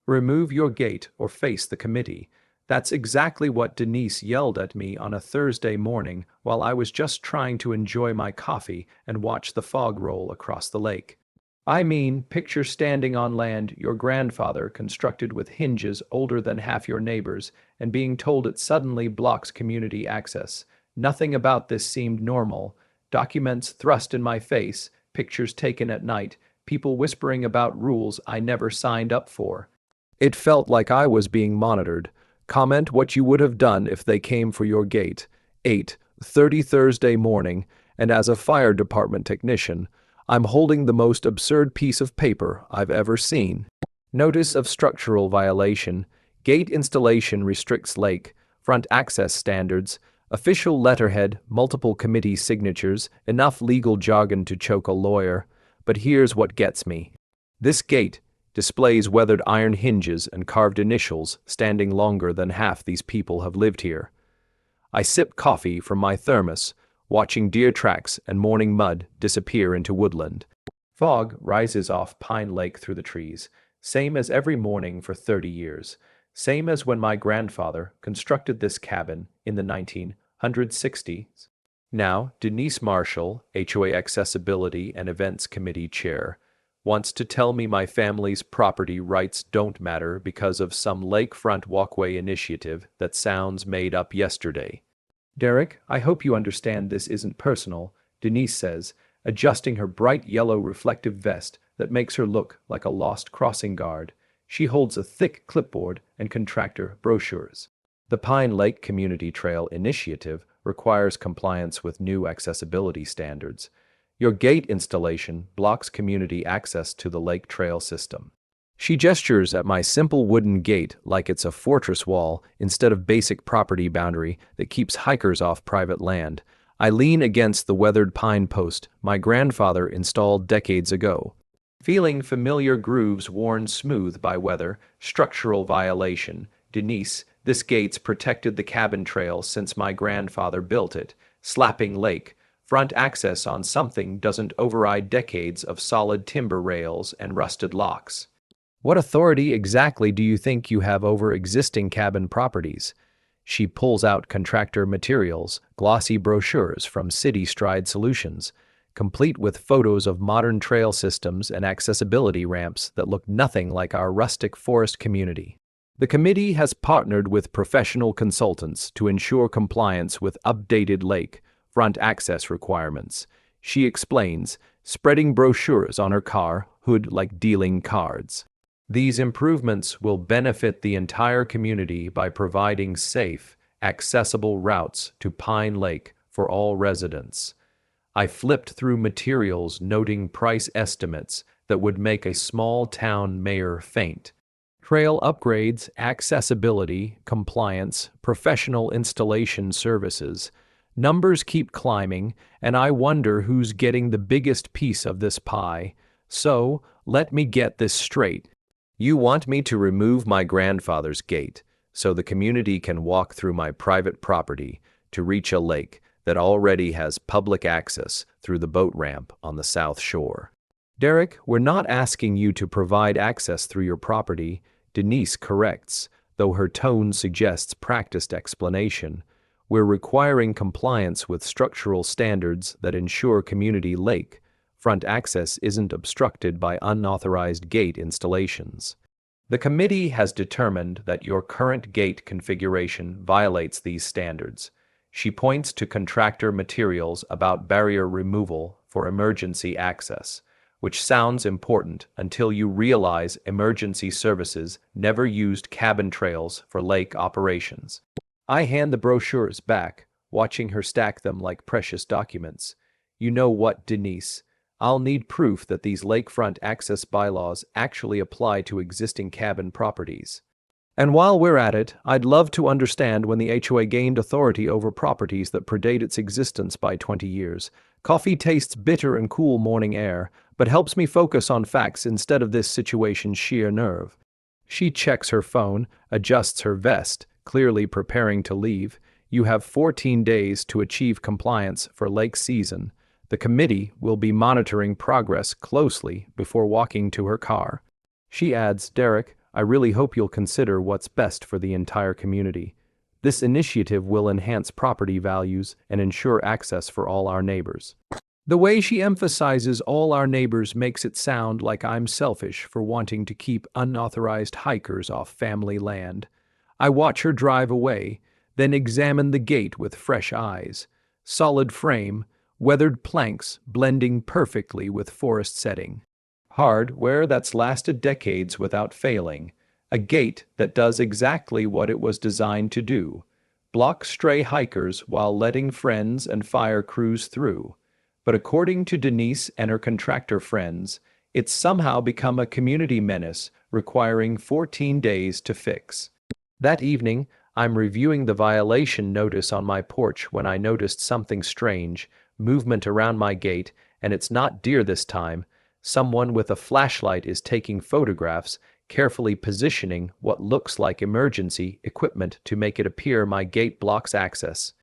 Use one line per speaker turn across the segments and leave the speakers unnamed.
Remove your gate or face the committee. That's exactly what Denise yelled at me on a Thursday morning while I was just trying to enjoy my coffee and watch the fog roll across the lake. I mean, picture standing on land your grandfather constructed with hinges older than half your neighbors and being told it suddenly blocks community access. Nothing about this seemed normal. Documents thrust in my face, pictures taken at night, people whispering about rules I never signed up for. It felt like I was being monitored. Comment what you would have done if they came for your gate. 8:30 Thursday morning, and as a fire department technician, I'm holding the most absurd piece of paper I've ever seen. Notice of structural violation. Gate installation restricts lake front access standards. Official letterhead, multiple committee signatures, enough legal jargon to choke a lawyer. But here's what gets me. This gate displays weathered iron hinges and carved initials standing longer than half these people have lived here. I sip coffee from my thermos, watching deer tracks and morning mud disappear into woodland. Fog rises off Pine Lake through the trees, same as every morning for 30 years, same as when my grandfather constructed this cabin in the 1960s. Now, Denise Marshall, HOA Accessibility and Events Committee Chair, wants to tell me my family's property rights don't matter because of some lakefront walkway initiative that sounds made up yesterday. Derek, I hope you understand this isn't personal, Denise says, adjusting her bright yellow reflective vest that makes her look like a lost crossing guard. She holds a thick clipboard and contractor brochures. The Pine Lake Community Trail Initiative requires compliance with new accessibility standards. Your gate installation blocks community access to the lake trail system. She gestures at my simple wooden gate like it's a fortress wall instead of basic property boundary that keeps hikers off private land. I lean against the weathered pine post my grandfather installed decades ago, feeling familiar grooves worn smooth by weather. Structural violation. Denise, this gate's protected the cabin trail since my grandfather built it. Slapping lake. Front access on something doesn't override decades of solid timber rails and rusted locks. What authority exactly do you think you have over existing cabin properties? She pulls out contractor materials, glossy brochures from City Stride Solutions, complete with photos of modern trail systems and accessibility ramps that look nothing like our rustic forest community. The committee has partnered with professional consultants to ensure compliance with updated lake front access requirements. She explains, spreading brochures on her car hood like dealing cards. These improvements will benefit the entire community by providing safe, accessible routes to Pine Lake for all residents. I flipped through materials noting price estimates that would make a small town mayor faint. Trail upgrades, accessibility, compliance, professional installation services. Numbers keep climbing, and I wonder who's getting the biggest piece of this pie. So, let me get this straight. You want me to remove my grandfather's gate so the community can walk through my private property to reach a lake that already has public access through the boat ramp on the south shore. Derek, we're not asking you to provide access through your property, Denise corrects, though her tone suggests practiced explanation. We're requiring compliance with structural standards that ensure community lake front access isn't obstructed by unauthorized gate installations. The committee has determined that your current gate configuration violates these standards. She points to contractor materials about barrier removal for emergency access, which sounds important until you realize emergency services never used cabin trails for lake operations. I hand the brochures back, watching her stack them like precious documents. You know what, Denise? I'll need proof that these lakefront access bylaws actually apply to existing cabin properties. And while we're at it, I'd love to understand when the HOA gained authority over properties that predate its existence by 20 years. Coffee tastes bitter in cool morning air, but helps me focus on facts instead of this situation's sheer nerve. She checks her phone, adjusts her vest, clearly preparing to leave. You have 14 days to achieve compliance for lake season. The committee will be monitoring progress closely before walking to her car. She adds, Derek, I really hope you'll consider what's best for the entire community. This initiative will enhance property values and ensure access for all our neighbors." The way she emphasizes all our neighbors makes it sound like I'm selfish for wanting to keep unauthorized hikers off family land. I watch her drive away, then examine the gate with fresh eyes. Solid frame, weathered planks blending perfectly with forest setting. Hardware that's lasted decades without failing. A gate that does exactly what it was designed to do: block stray hikers while letting friends and fire crews through. But according to Denise and her contractor friends, it's somehow become a community menace requiring 14 days to fix. That evening, I'm reviewing the violation notice on my porch when I noticed something strange, movement around my gate, and it's not deer this time. Someone with a flashlight is taking photographs, carefully positioning what looks like emergency equipment to make it appear my gate blocks access.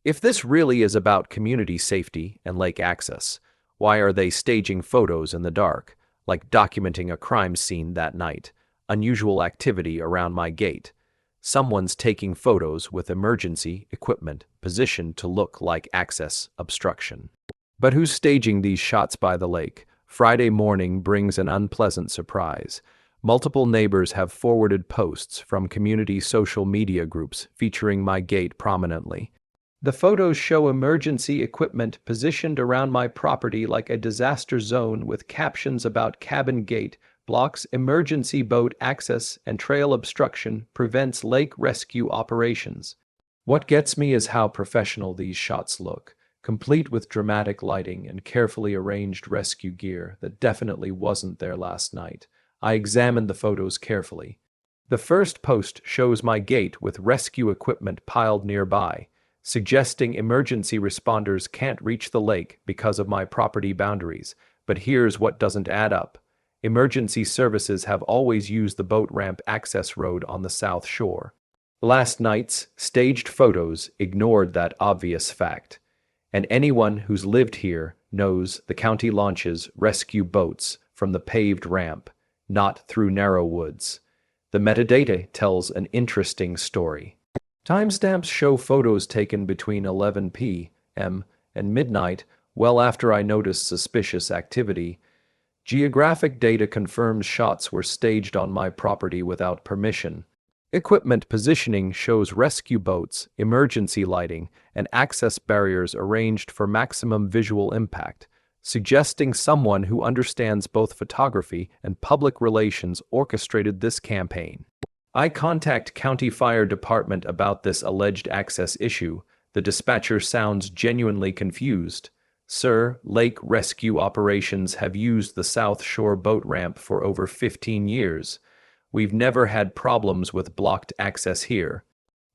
If this really is about community safety and lake access, why are they staging photos in the dark, like documenting a crime scene that night? Unusual activity around my gate. Someone's taking photos with emergency equipment positioned to look like access obstruction. But who's staging these shots by the lake? Friday morning brings an unpleasant surprise. Multiple neighbors have forwarded posts from community social media groups featuring my gate prominently. The photos show emergency equipment positioned around my property like a disaster zone with captions about cabin gate, blocks emergency boat access, and trail obstruction, prevents lake rescue operations. What gets me is how professional these shots look, complete with dramatic lighting and carefully arranged rescue gear that definitely wasn't there last night. I examined the photos carefully. The first post shows my gate with rescue equipment piled nearby, suggesting emergency responders can't reach the lake because of my property boundaries. But here's what doesn't add up. Emergency services have always used the boat ramp access road on the south shore. Last night's staged photos ignored that obvious fact. And anyone who's lived here knows the county launches rescue boats from the paved ramp, not through narrow woods. The metadata tells an interesting story. Timestamps show photos taken between 11 p.m. and midnight, well after I noticed suspicious activity. Geographic data confirms shots were staged on my property without permission. Equipment positioning shows rescue boats, emergency lighting, and access barriers arranged for maximum visual impact, suggesting someone who understands both photography and public relations orchestrated this campaign. I contact County Fire Department about this alleged access issue. The dispatcher sounds genuinely confused. "Sir, lake rescue operations have used the South Shore boat ramp for over 15 years. We've never had problems with blocked access here."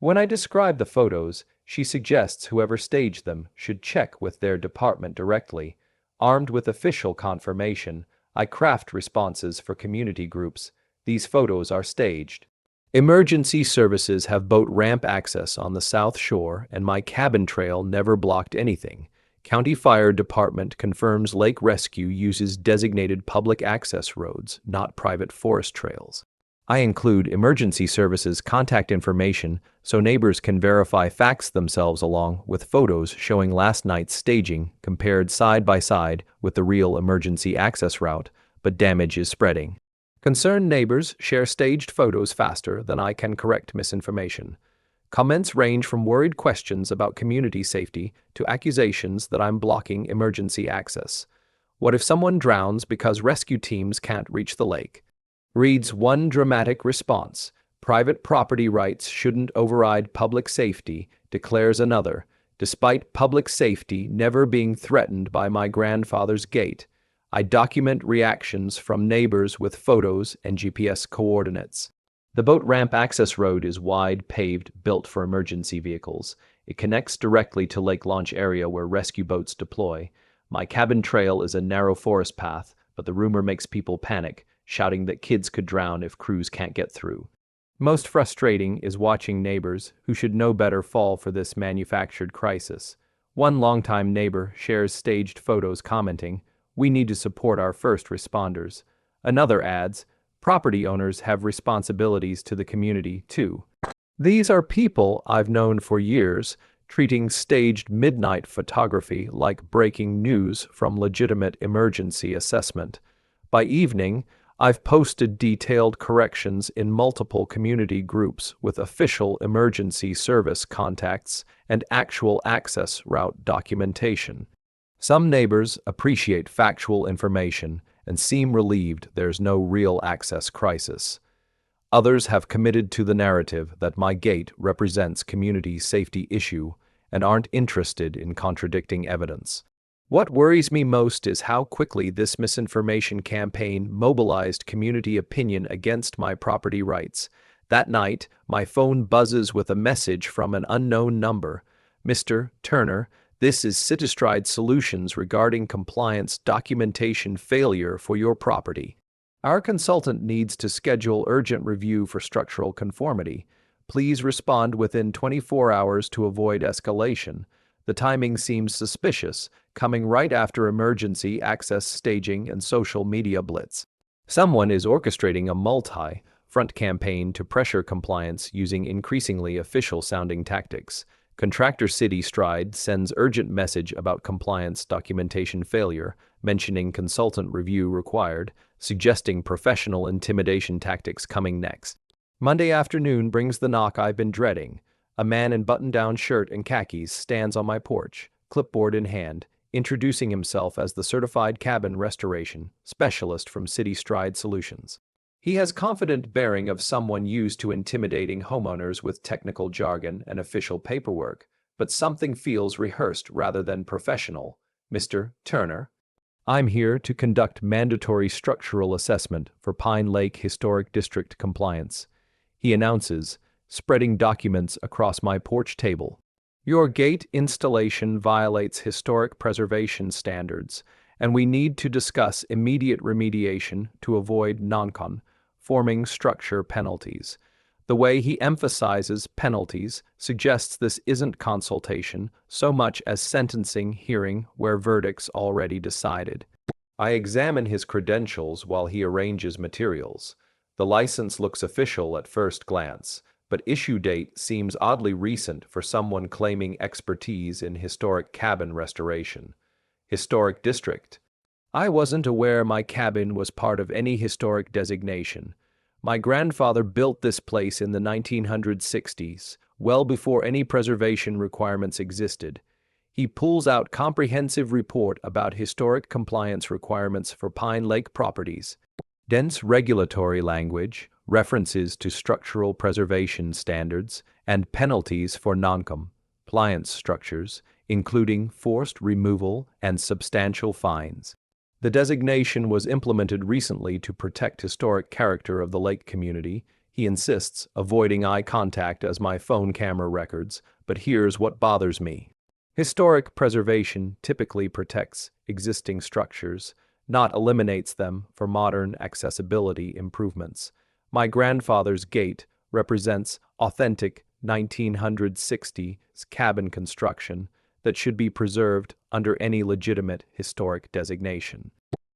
When I describe the photos, she suggests whoever staged them should check with their department directly. Armed with official confirmation, I craft responses for community groups. These photos are staged. Emergency services have boat ramp access on the South Shore, and my cabin trail never blocked anything. County Fire Department confirms lake rescue uses designated public access roads, not private forest trails. I include emergency services contact information so neighbors can verify facts themselves along with photos showing last night's staging compared side by side with the real emergency access route, but damage is spreading. Concerned neighbors share staged photos faster than I can correct misinformation. Comments range from worried questions about community safety to accusations that I'm blocking emergency access. What if someone drowns because rescue teams can't reach the lake? Reads one dramatic response. Private property rights shouldn't override public safety, declares another, despite public safety never being threatened by my grandfather's gate. I document reactions from neighbors with photos and GPS coordinates. The boat ramp access road is wide, paved, built for emergency vehicles. It connects directly to lake launch area where rescue boats deploy. My cabin trail is a narrow forest path, but the rumor makes people panic, shouting that kids could drown if crews can't get through. Most frustrating is watching neighbors, who should know better, fall for this manufactured crisis. One longtime neighbor shares staged photos commenting, "We need to support our first responders." Another adds, Property owners have responsibilities to the community, too. These are people I've known for years, treating staged midnight photography like breaking news from legitimate emergency assessment. By evening, I've posted detailed corrections in multiple community groups with official emergency service contacts and actual access route documentation. Some neighbors appreciate factual information and seem relieved there's no real access crisis. Others have committed to the narrative that my gate represents community safety issue and aren't interested in contradicting evidence. What worries me most is how quickly this misinformation campaign mobilized community opinion against my property rights. That night, my phone buzzes with a message from an unknown number. "Mr. Turner, this is Citistride Solutions regarding compliance documentation failure for your property. Our consultant needs to schedule urgent review for structural conformity. Please respond within 24 hours to avoid escalation." The timing seems suspicious, coming right after emergency access staging and social media blitz. Someone is orchestrating a multi-front campaign to pressure compliance using increasingly official-sounding tactics. Contractor City Stride sends urgent message about compliance documentation failure, mentioning consultant review required, suggesting professional intimidation tactics coming next. Monday afternoon brings the knock I've been dreading. A man in button-down shirt and khakis stands on my porch, clipboard in hand, introducing himself as the certified cabin restoration specialist from City Stride Solutions. He has confident bearing of someone used to intimidating homeowners with technical jargon and official paperwork, but something feels rehearsed rather than professional. "Mr. Turner, I'm here to conduct mandatory structural assessment for Pine Lake Historic District compliance," he announces, spreading documents across my porch table. "Your gate installation violates historic preservation standards, and we need to discuss immediate remediation to avoid non-conforming structure penalties." The way he emphasizes penalties suggests this isn't consultation so much as sentencing hearing where verdicts already decided. I examine his credentials while he arranges materials. The license looks official at first glance, but issue date seems oddly recent for someone claiming expertise in historic cabin restoration. Historic district. I wasn't aware my cabin was part of any historic designation. My grandfather built this place in the 1960s, well before any preservation requirements existed. He pulls out comprehensive report about historic compliance requirements for Pine Lake properties. Dense regulatory language, references to structural preservation standards, and penalties for non-compliance structures, including forced removal and substantial fines. The designation was implemented recently to protect historic character of the lake community. He insists, avoiding eye contact as my phone camera records, but here's what bothers me. Historic preservation typically protects existing structures, not eliminates them for modern accessibility improvements. My grandfather's gate represents authentic 1960s cabin construction that should be preserved under any legitimate historic designation.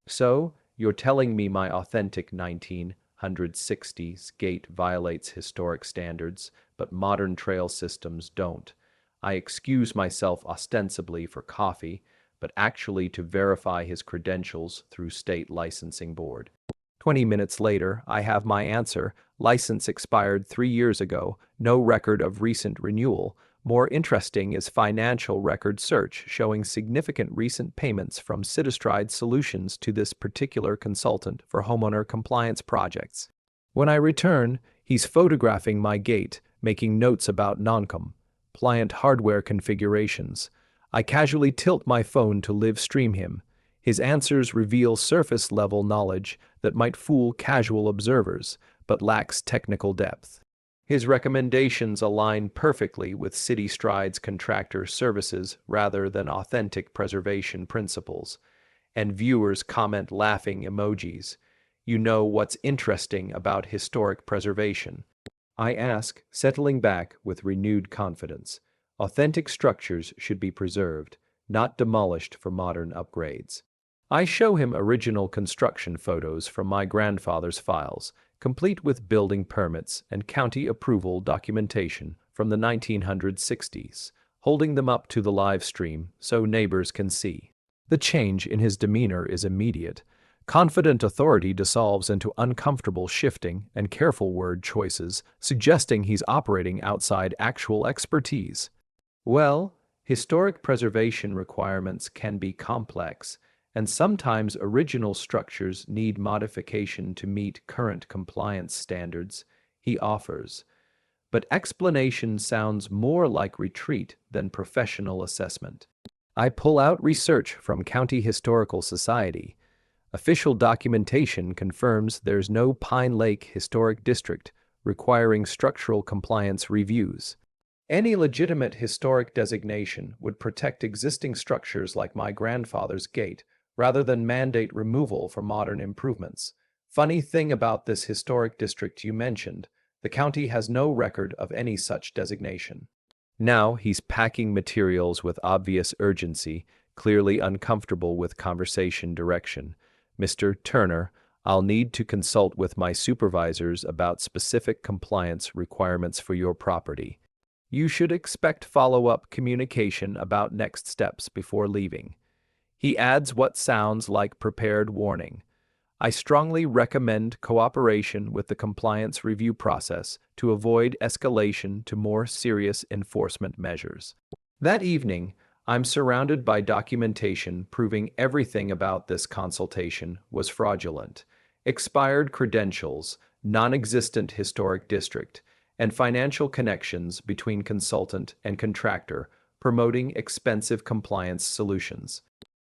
So, you're telling me my authentic 1960s gate violates historic standards, but modern trail systems don't. I excuse myself ostensibly for coffee, but actually to verify his credentials through state licensing board. 20 minutes later, I have my answer. License expired 3 years ago, no record of recent renewal. More interesting is financial record search showing significant recent payments from Citistride Solutions to this particular consultant for homeowner compliance projects. When I return, he's photographing my gate, making notes about non-compliant hardware configurations. I casually tilt my phone to live stream him. His answers reveal surface-level knowledge that might fool casual observers, but lacks technical depth. His recommendations align perfectly with City Stride's contractor services rather than authentic preservation principles, and viewers comment laughing emojis. You know what's interesting about historic preservation? I ask, settling back with renewed confidence. Authentic structures should be preserved, not demolished for modern upgrades. I show him original construction photos from my grandfather's files, complete with building permits and county approval documentation from the 1960s, holding them up to the live stream so neighbors can see. The change in his demeanor is immediate. Confident authority dissolves into uncomfortable shifting and careful word choices, suggesting he's operating outside actual expertise. Well, historic preservation requirements can be complex, and sometimes original structures need modification to meet current compliance standards, he offers. But explanation sounds more like retreat than professional assessment. I pull out research from County Historical Society. Official documentation confirms there's no Pine Lake Historic District requiring structural compliance reviews. Any legitimate historic designation would protect existing structures like my grandfather's gate, rather than mandate removal for modern improvements. Funny thing about this historic district you mentioned, the county has no record of any such designation. Now he's packing materials with obvious urgency, clearly uncomfortable with conversation direction. Mr. Turner, I'll need to consult with my supervisors about specific compliance requirements for your property. You should expect follow-up communication about next steps before leaving. He adds what sounds like prepared warning. I strongly recommend cooperation with the compliance review process to avoid escalation to more serious enforcement measures. That evening, I'm surrounded by documentation proving everything about this consultation was fraudulent. Expired credentials, non-existent historic district, and financial connections between consultant and contractor promoting expensive compliance solutions.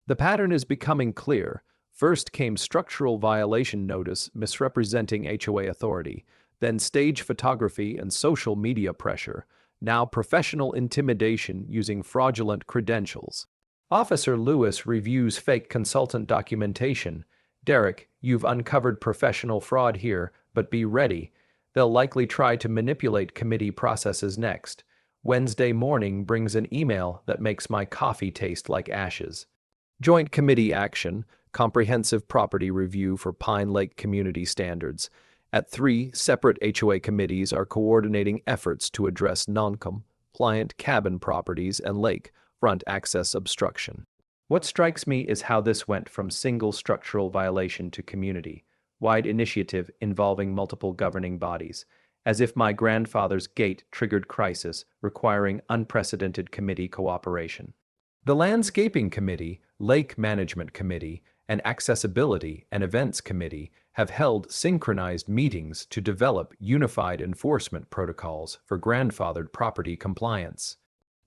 The pattern is becoming clear. First came structural violation notice misrepresenting HOA authority, then stage photography and social media pressure, now professional intimidation using fraudulent credentials. Officer Lewis reviews fake consultant documentation. Derek, you've uncovered professional fraud here, but be ready. They'll likely try to manipulate committee processes next. Wednesday morning brings an email that makes my coffee taste like ashes. Joint Committee Action, Comprehensive Property Review for Pine Lake Community Standards. At 3 separate HOA committees are coordinating efforts to address non-compliant cabin properties and lake front access obstruction. What strikes me is how this went from single structural violation to community-wide initiative involving multiple governing bodies, as if my grandfather's gate triggered crisis requiring unprecedented committee cooperation. The Landscaping Committee, Lake Management Committee, and Accessibility and Events Committee have held synchronized meetings to develop unified enforcement protocols for grandfathered property compliance.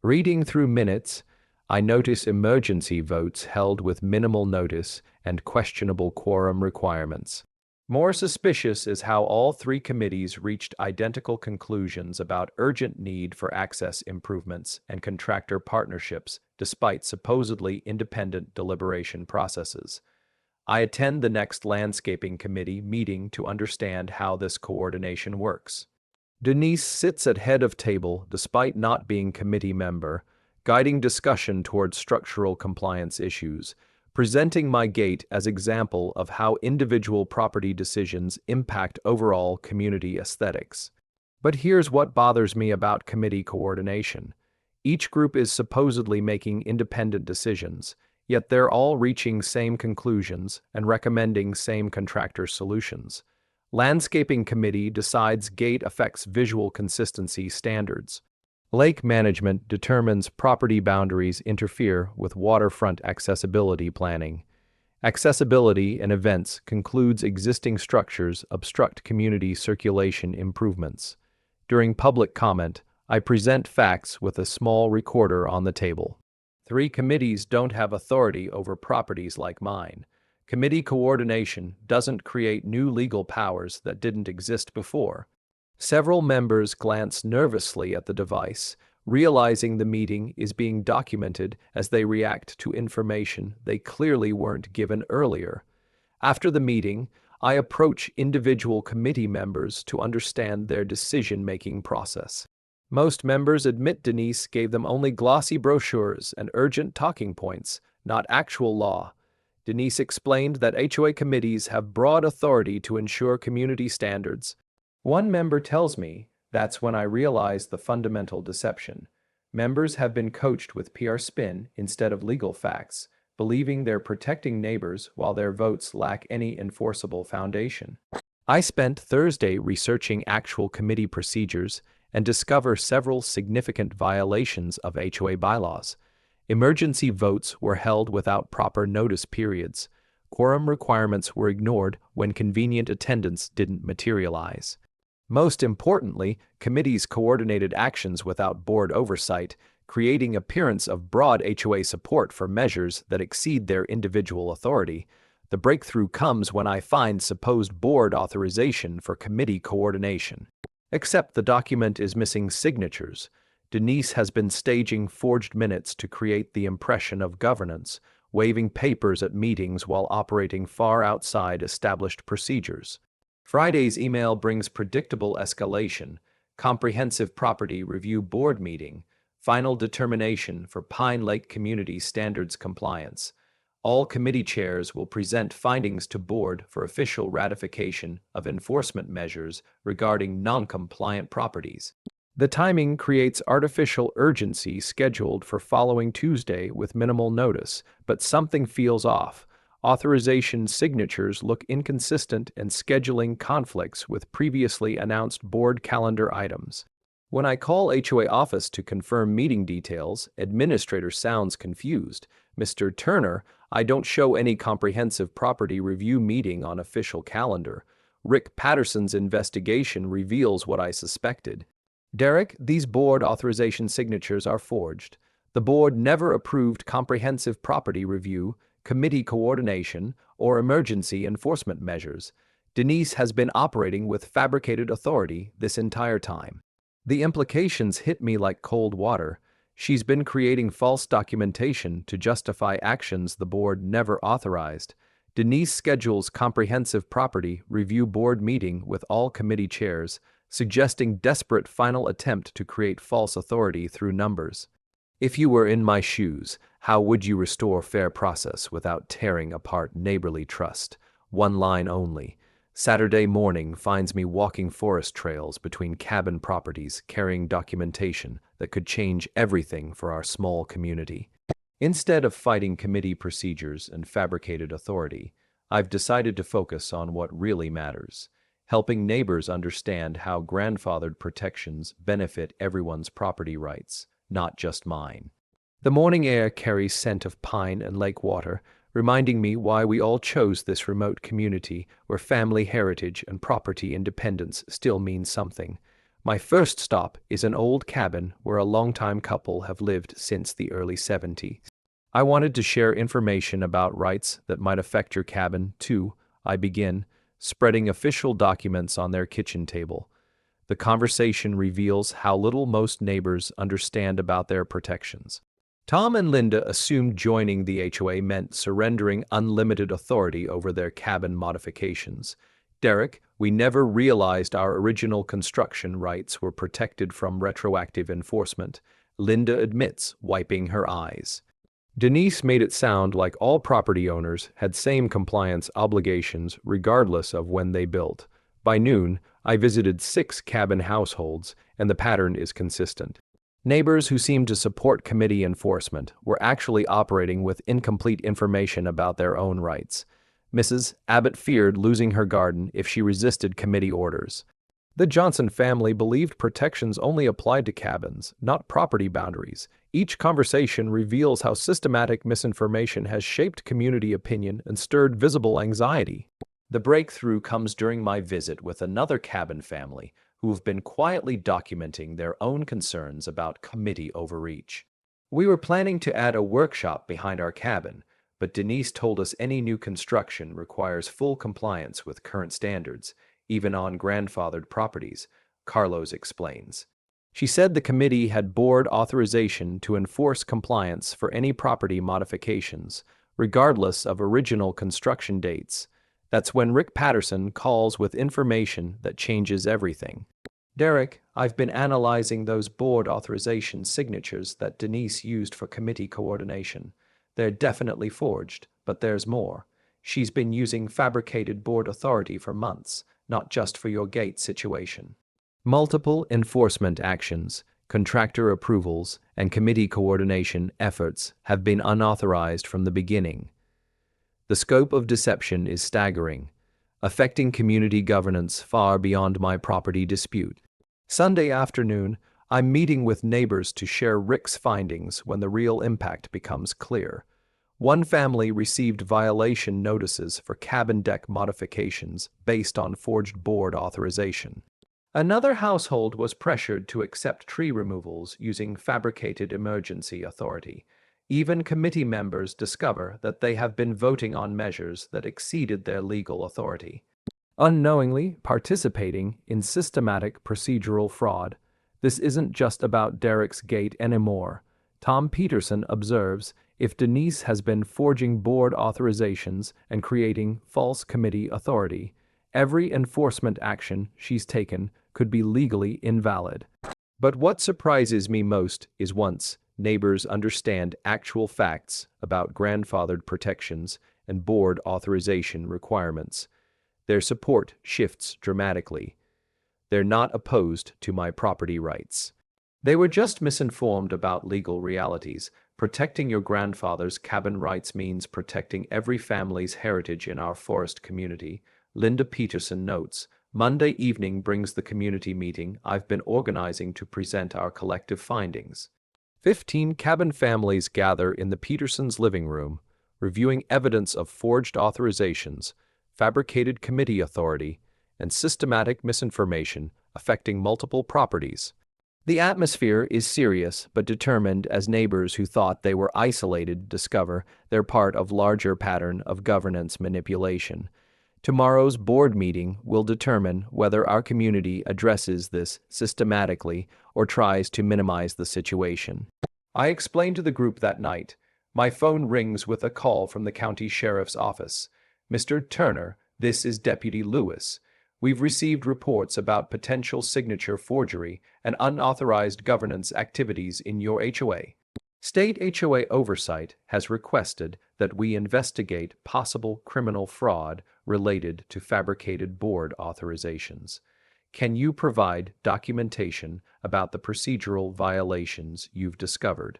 Reading through minutes, I notice emergency votes held with minimal notice and questionable quorum requirements. More suspicious is how all 3 committees reached identical conclusions about urgent need for access improvements and contractor partnerships despite supposedly independent deliberation processes. I attend the next Landscaping Committee meeting to understand how this coordination works. Denise sits at head of table despite not being committee member, guiding discussion toward structural compliance issues, presenting my gate as example of how individual property decisions impact overall community aesthetics. But here's what bothers me about committee coordination. Each group is supposedly making independent decisions, yet they're all reaching same conclusions and recommending same contractor solutions. Landscaping Committee decides gate affects visual consistency standards. Lake Management determines property boundaries interfere with waterfront accessibility planning. Accessibility and Events concludes existing structures obstruct community circulation improvements. During public comment, I present facts with a small recorder on the table. 3 committees don't have authority over properties like mine. Committee coordination doesn't create new legal powers that didn't exist before. Several members glance nervously at the device, realizing the meeting is being documented as they react to information they clearly weren't given earlier. After the meeting, I approach individual committee members to understand their decision-making process. Most members admit Denise gave them only glossy brochures and urgent talking points, not actual law. Denise explained that HOA committees have broad authority to ensure community standards. One member tells me that's when I realized the fundamental deception. Members have been coached with PR spin instead of legal facts, believing they're protecting neighbors while their votes lack any enforceable foundation. I spent Thursday researching actual committee procedures and discovered several significant violations of HOA bylaws. Emergency votes were held without proper notice periods. Quorum requirements were ignored when convenient attendance didn't materialize. Most importantly, committees coordinated actions without board oversight, creating appearance of broad HOA support for measures that exceed their individual authority. The breakthrough comes when I find supposed board authorization for committee coordination. Except the document is missing signatures. Denise has been staging forged minutes to create the impression of governance, waving papers at meetings while operating far outside established procedures. Friday's email brings predictable escalation, comprehensive property review board meeting, final determination for Pine Lake Community Standards compliance. All committee chairs will present findings to board for official ratification of enforcement measures regarding non-compliant properties. The timing creates artificial urgency scheduled for following Tuesday with minimal notice, but something feels off. Authorization signatures look inconsistent and scheduling conflicts with previously announced board calendar items. When I call HOA office to confirm meeting details, administrator sounds confused. Mr. Turner, I don't show any comprehensive property review meeting on official calendar. Rick Patterson's investigation reveals what I suspected. Derek, these board authorization signatures are forged. The board never approved comprehensive property review, committee coordination, or emergency enforcement measures. Denise has been operating with fabricated authority this entire time. The implications hit me like cold water. She's been creating false documentation to justify actions the board never authorized. Denise schedules comprehensive property review board meeting with all committee chairs, suggesting desperate final attempt to create false authority through numbers. If you were in my shoes, how would you restore fair process without tearing apart neighborly trust? One line only. Saturday morning finds me walking forest trails between cabin properties carrying documentation that could change everything for our small community. Instead of fighting committee procedures and fabricated authority, I've decided to focus on what really matters, helping neighbors understand how grandfathered protections benefit everyone's property rights, not just mine. The morning air carries scent of pine and lake water, reminding me why we all chose this remote community where family heritage and property independence still mean something. My first stop is an old cabin where a longtime couple have lived since the early 70s. I wanted to share information about rights that might affect your cabin, too. I begin, spreading official documents on their kitchen table. The conversation reveals how little most neighbors understand about their protections. Tom and Linda assumed joining the HOA meant surrendering unlimited authority over their cabin modifications. Derek, we never realized our original construction rights were protected from retroactive enforcement. Linda admits, wiping her eyes. Denise made it sound like all property owners had same compliance obligations regardless of when they built. By noon, I visited 6 cabin households, and the pattern is consistent. Neighbors who seemed to support committee enforcement were actually operating with incomplete information about their own rights. Mrs. Abbott feared losing her garden if she resisted committee orders. The Johnson family believed protections only applied to cabins, not property boundaries. Each conversation reveals how systematic misinformation has shaped community opinion and stirred visible anxiety. The breakthrough comes during my visit with another cabin family who have been quietly documenting their own concerns about committee overreach. We were planning to add a workshop behind our cabin, but Denise told us any new construction requires full compliance with current standards, even on grandfathered properties, Carlos explains. She said the committee had board authorization to enforce compliance for any property modifications, regardless of original construction dates. That's when Rick Patterson calls with information that changes everything. Derek, I've been analyzing those board authorization signatures that Denise used for committee coordination. They're definitely forged. But there's more. She's been using fabricated board authority for months, not just for your gate situation. Multiple enforcement actions, contractor approvals, and committee coordination efforts have been unauthorized from the beginning. The scope of deception is staggering, affecting community governance far beyond my property dispute. Sunday afternoon, I'm meeting with neighbors to share Rick's findings when the real impact becomes clear. One family received violation notices for cabin deck modifications based on forged board authorization. Another household was pressured to accept tree removals using fabricated emergency authority. Even committee members discover that they have been voting on measures that exceeded their legal authority, unknowingly participating in systematic procedural fraud. This isn't just about Derek's gate anymore. Tom Peterson observes, if Denise has been forging board authorizations and creating false committee authority, every enforcement action she's taken could be legally invalid. But what surprises me most is once neighbors understand actual facts about grandfathered protections and board authorization requirements, their support shifts dramatically. They're not opposed to my property rights. They were just misinformed about legal realities. Protecting your grandfather's cabin rights means protecting every family's heritage in our forest community, Linda Peterson notes. Monday evening brings the community meeting I've been organizing to present our collective findings. 15 cabin families gather in the Petersons' living room, reviewing evidence of forged authorizations, fabricated committee authority, and systematic misinformation affecting multiple properties. The atmosphere is serious but determined as neighbors who thought they were isolated discover they're part of larger pattern of governance manipulation. Tomorrow's board meeting will determine whether our community addresses this systematically or tries to minimize the situation. I explained to the group that night. My phone rings with a call from the county sheriff's office. Mr. Turner, this is Deputy Lewis. We've received reports about potential signature forgery and unauthorized governance activities in your HOA. State HOA oversight has requested that we investigate possible criminal fraud related to fabricated board authorizations. Can you provide documentation about the procedural violations you've discovered?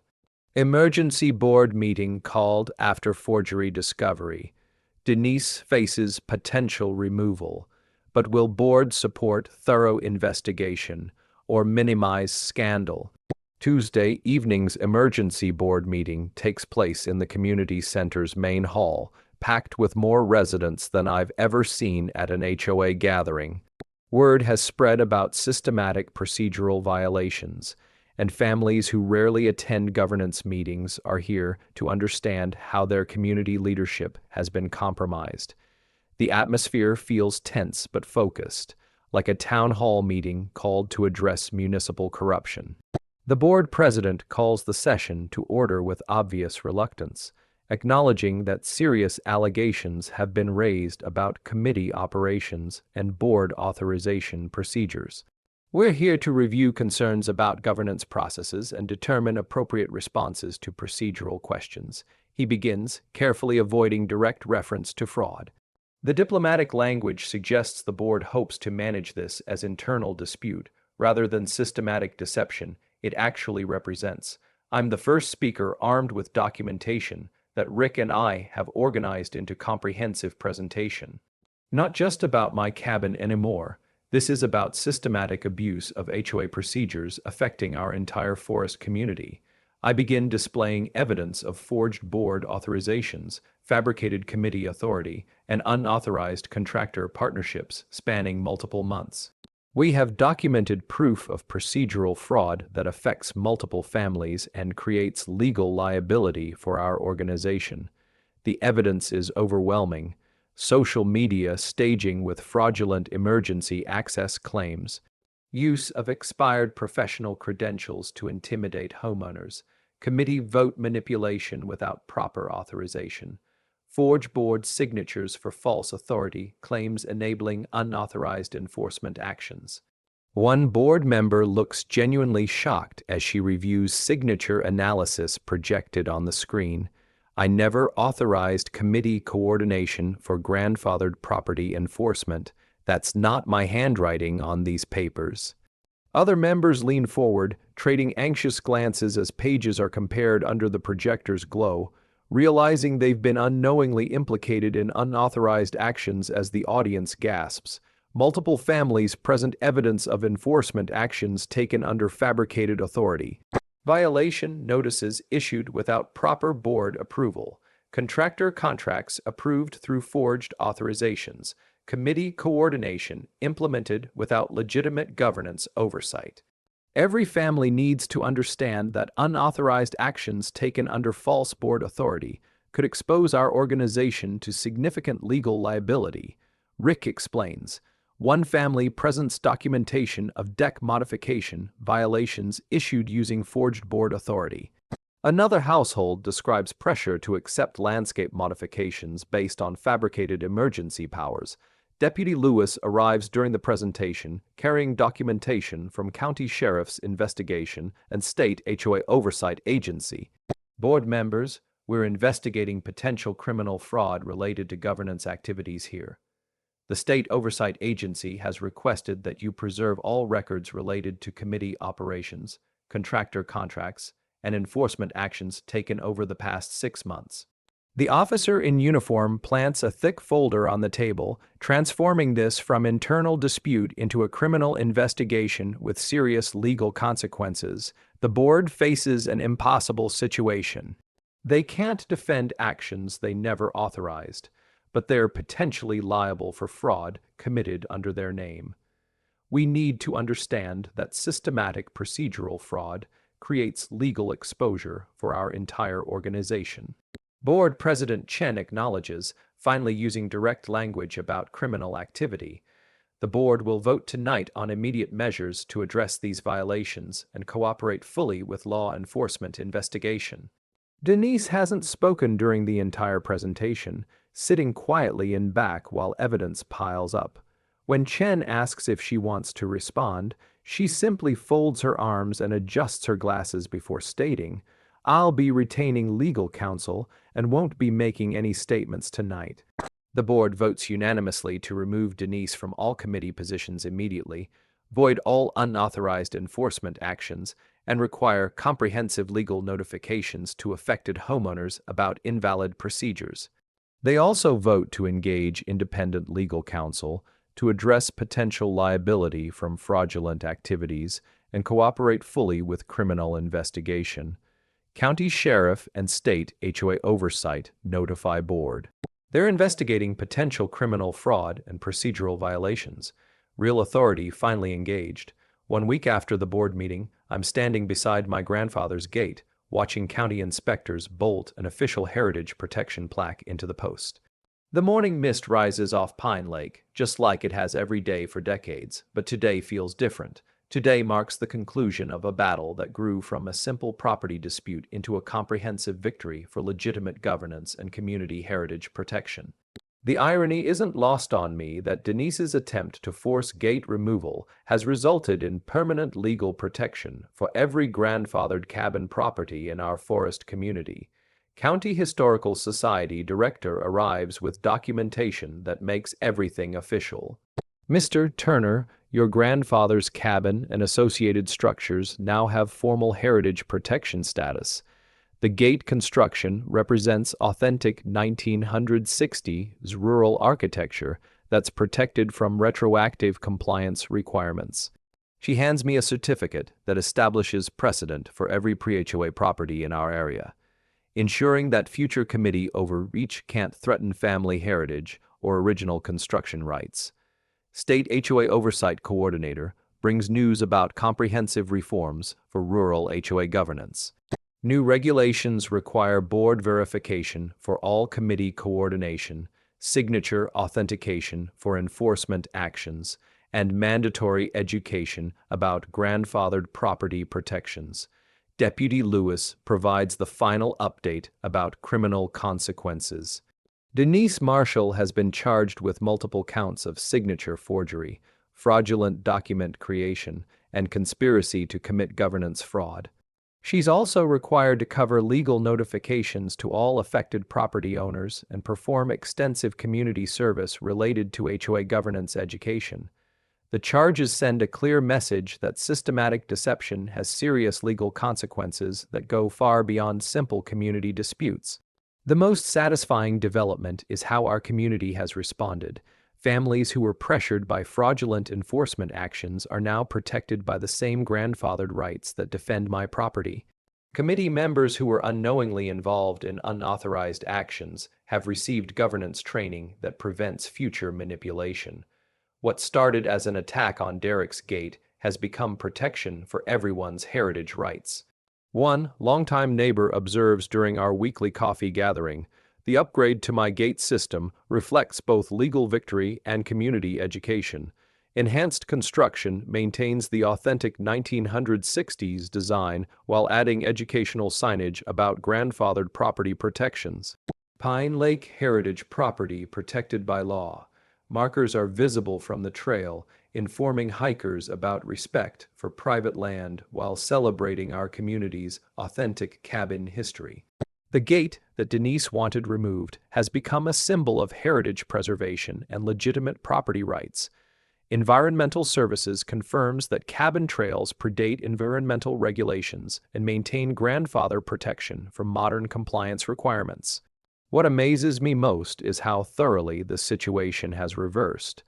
Emergency board meeting called after forgery discovery. Denise faces potential removal, but will board support thorough investigation or minimize scandal? Tuesday evening's emergency board meeting takes place in the community center's main hall, packed with more residents than I've ever seen at an HOA gathering. Word has spread about systematic procedural violations, and families who rarely attend governance meetings are here to understand how their community leadership has been compromised. The atmosphere feels tense but focused, like a town hall meeting called to address municipal corruption. The board president calls the session to order with obvious reluctance, acknowledging that serious allegations have been raised about committee operations and board authorization procedures. We're here to review concerns about governance processes and determine appropriate responses to procedural questions. He begins, carefully avoiding direct reference to fraud. The diplomatic language suggests the board hopes to manage this as internal dispute, rather than systematic deception it actually represents. I'm the first speaker armed with documentation that Rick and I have organized into comprehensive presentation. Not just about my cabin anymore. This is about systematic abuse of HOA procedures affecting our entire forest community. I begin displaying evidence of forged board authorizations, fabricated committee authority, and unauthorized contractor partnerships spanning multiple months. We have documented proof of procedural fraud that affects multiple families and creates legal liability for our organization. The evidence is overwhelming. Social media staging with fraudulent emergency access claims, use of expired professional credentials to intimidate homeowners, committee vote manipulation without proper authorization, forge board signatures for false authority claims enabling unauthorized enforcement actions. One board member looks genuinely shocked as she reviews signature analysis projected on the screen. I never authorized committee coordination for grandfathered property enforcement. That's not my handwriting on these papers. Other members lean forward, trading anxious glances as pages are compared under the projector's glow, realizing they've been unknowingly implicated in unauthorized actions as the audience gasps. Multiple families present evidence of enforcement actions taken under fabricated authority. Violation notices issued without proper board approval. Contractor contracts approved through forged authorizations. Committee coordination implemented without legitimate governance oversight. Every family needs to understand that unauthorized actions taken under false board authority could expose our organization to significant legal liability. Rick explains. One family presents documentation of deck modification violations issued using forged board authority. Another household describes pressure to accept landscape modifications based on fabricated emergency powers. Deputy Lewis arrives during the presentation, carrying documentation from County Sheriff's investigation and State HOA Oversight Agency. Board members, we're investigating potential criminal fraud related to governance activities here. The State Oversight Agency has requested that you preserve all records related to committee operations, contractor contracts, and enforcement actions taken over the past 6 months. The officer in uniform plants a thick folder on the table, transforming this from internal dispute into a criminal investigation with serious legal consequences. The board faces an impossible situation. They can't defend actions they never authorized, but they're potentially liable for fraud committed under their name. We need to understand that systematic procedural fraud creates legal exposure for our entire organization. Board President Chen acknowledges, finally using direct language about criminal activity. The board will vote tonight on immediate measures to address these violations and cooperate fully with law enforcement investigation. Denise hasn't spoken during the entire presentation, sitting quietly in back while evidence piles up. When Chen asks if she wants to respond, she simply folds her arms and adjusts her glasses before stating, "I'll be retaining legal counsel and won't be making any statements tonight." The board votes unanimously to remove Denise from all committee positions immediately, void all unauthorized enforcement actions, and require comprehensive legal notifications to affected homeowners about invalid procedures. They also vote to engage independent legal counsel to address potential liability from fraudulent activities and cooperate fully with criminal investigation. County Sheriff and State HOA Oversight notify board. They're investigating potential criminal fraud and procedural violations. Real authority finally engaged. 1 week after the board meeting, I'm standing beside my grandfather's gate, watching county inspectors bolt an official heritage protection plaque into the post. The morning mist rises off Pine Lake, just like it has every day for decades, but today feels different. Today marks the conclusion of a battle that grew from a simple property dispute into a comprehensive victory for legitimate governance and community heritage protection. The irony isn't lost on me that Denise's attempt to force gate removal has resulted in permanent legal protection for every grandfathered cabin property in our forest community. County Historical Society director arrives with documentation that makes everything official. Mr. Turner, your grandfather's cabin and associated structures now have formal heritage protection status. The gate construction represents authentic 1960s rural architecture that's protected from retroactive compliance requirements. She hands me a certificate that establishes precedent for every pre-HOA property in our area, ensuring that future committee overreach can't threaten family heritage or original construction rights. State HOA Oversight Coordinator brings news about comprehensive reforms for rural HOA governance. New regulations require board verification for all committee coordination, signature authentication for enforcement actions, and mandatory education about grandfathered property protections. Deputy Lewis provides the final update about criminal consequences. Denise Marshall has been charged with multiple counts of signature forgery, fraudulent document creation, and conspiracy to commit governance fraud. She's also required to cover legal notifications to all affected property owners and perform extensive community service related to HOA governance education. The charges send a clear message that systematic deception has serious legal consequences that go far beyond simple community disputes. The most satisfying development is how our community has responded. Families who were pressured by fraudulent enforcement actions are now protected by the same grandfathered rights that defend my property. Committee members who were unknowingly involved in unauthorized actions have received governance training that prevents future manipulation. What started as an attack on Derek's gate has become protection for everyone's heritage rights. One longtime neighbor observes during our weekly coffee gathering, "The upgrade to my gate system reflects both legal victory and community education. Enhanced construction maintains the authentic 1960s design while adding educational signage about grandfathered property protections." Pine Lake Heritage Property protected by law. Markers are visible from the trail, informing hikers about respect for private land while celebrating our community's authentic cabin history. The gate that Denise wanted removed has become a symbol of heritage preservation and legitimate property rights. Environmental Services confirms that cabin trails predate environmental regulations and maintain grandfather protection from modern compliance requirements. What amazes me most is how thoroughly the situation has reversed.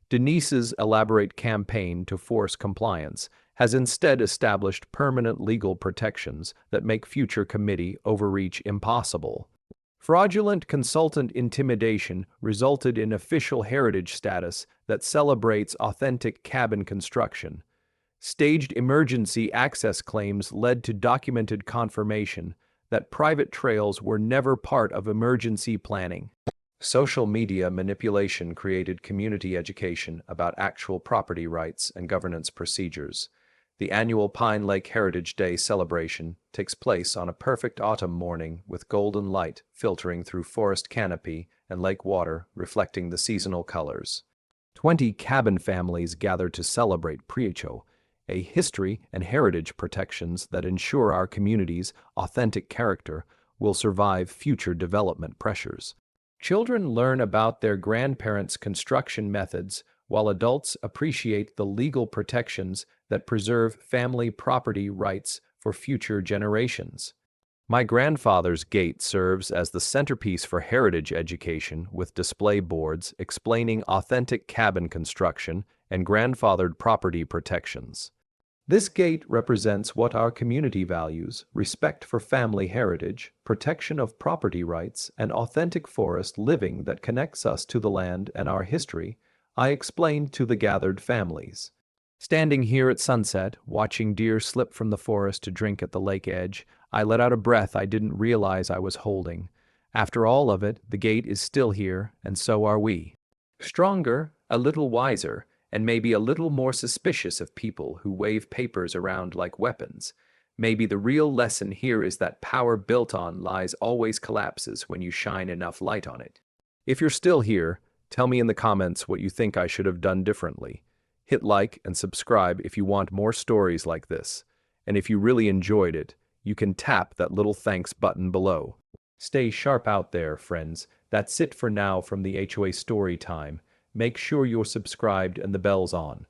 Denise's elaborate campaign to force compliance has instead established permanent legal protections that make future committee overreach impossible. Fraudulent consultant intimidation resulted in official heritage status that celebrates authentic cabin construction. Staged emergency access claims led to documented confirmation that private trails were never part of emergency planning. Social media manipulation created community education about actual property rights and governance procedures. The annual Pine Lake Heritage Day celebration takes place on a perfect autumn morning with golden light filtering through forest canopy and lake water reflecting the seasonal colors. 20 cabin families gather to celebrate Pricho, a history and heritage protections that ensure our community's authentic character will survive future development pressures. Children learn about their grandparents' construction methods, while adults appreciate the legal protections that preserve family property rights for future generations. My grandfather's gate serves as the centerpiece for heritage education with display boards explaining authentic cabin construction and grandfathered property protections. This gate represents what our community values: respect for family heritage, protection of property rights, and authentic forest living that connects us to the land and our history, I explained to the gathered families. Standing here at sunset, watching deer slip from the forest to drink at the lake edge, I let out a breath I didn't realize I was holding. After all of it, the gate is still here, and so are we. Stronger, a little wiser, and maybe a little more suspicious of people who wave papers around like weapons. Maybe the real lesson here is that power built on lies always collapses when you shine enough light on it. If you're still here, tell me in the comments what you think I should have done differently. Hit like and subscribe if you want more stories like this. And if you really enjoyed it, you can tap that little thanks button below. Stay sharp out there, friends. That's it for now from the HOA Story Time. Make sure you're subscribed and the bell's on.